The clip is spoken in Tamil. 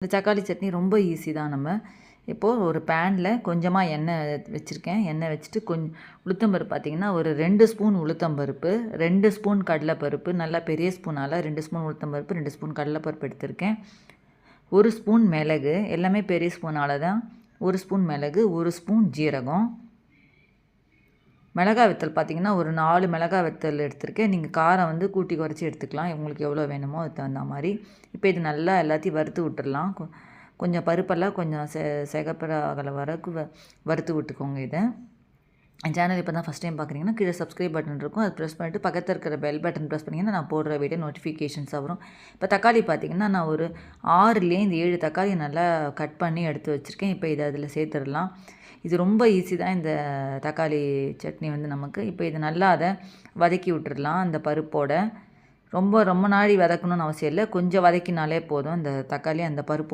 இந்த தக்காளி சட்னி ரொம்ப ஈஸி தான். நம்ம இப்போது ஒரு பேனில் கொஞ்சமாக எண்ணெய் வச்சுருக்கேன். எண்ணெய் வச்சுட்டு உளுத்தம்பருப்பு பார்த்திங்கன்னா ஒரு 2 ஸ்பூன் உளுத்தம்பருப்பு, 2 ஸ்பூன் கடலைப்பருப்பு, நல்லா பெரிய ஸ்பூனால் 2 ஸ்பூன் உளுத்தம்பருப்பு, 2 ஸ்பூன் கடலைப்பருப்பு எடுத்திருக்கேன். 1 ஸ்பூன் மிளகு, எல்லாமே பெரிய ஸ்பூனால் தான். 1 ஸ்பூன் மிளகு, 1 ஸ்பூன் ஜீரகம். மிளகாய் வத்தல் பார்த்திங்கன்னா ஒரு 4 மிளகாய் வத்தல் எடுத்திருக்கேன். நீங்கள் காரம் வந்து கூட்டி குறைச்சி எடுத்துக்கலாம். உங்களுக்கு எவ்வளோ வேணுமோ அதுக்கு தகுந்த மாதிரி. இப்போ இது நல்லா எல்லாத்தையும் வறுத்து விட்டுடலாம். கொஞ்சம் பருப்பெல்லாம் கொஞ்சம் சிகப்பராகிற வரைக்கும் வறுத்து விட்டுக்கோங்க. இதை சேனல் இப்போ தான் ஃபஸ்ட் டைம் பார்க்குறீங்கன்னா கீழே சப்ஸ்கிரைப் பட்டன் இருக்கும். அது ப்ரெஸ் பண்ணிவிட்டு பக்கத்தில் இருக்கிற பெல் பட்டன் ப்ரெஸ் பண்ணிங்கன்னா நான் போடுற வீடியோ நோட்டிஃபிகேஷன்ஸாக வரும். இப்போ தக்காளி பார்த்திங்கன்னா நான் ஒரு 6லேருந்து 7 தக்காளி நல்லா கட் பண்ணி எடுத்து வச்சுருக்கேன். இப்போ இதை அதில் சேர்த்துடலாம். இது ரொம்ப ஈஸி தான் இந்த தக்காளி சட்னி வந்து நமக்கு. இப்போ இது நல்லா அதை வதக்கி விட்டுடலாம் அந்த பருப்போட. ரொம்ப நாழி வதக்கணும்னு அவசியம் இல்லை. கொஞ்சம் வதக்கினாலே போதும் அந்த தக்காளி அந்த பருப்பு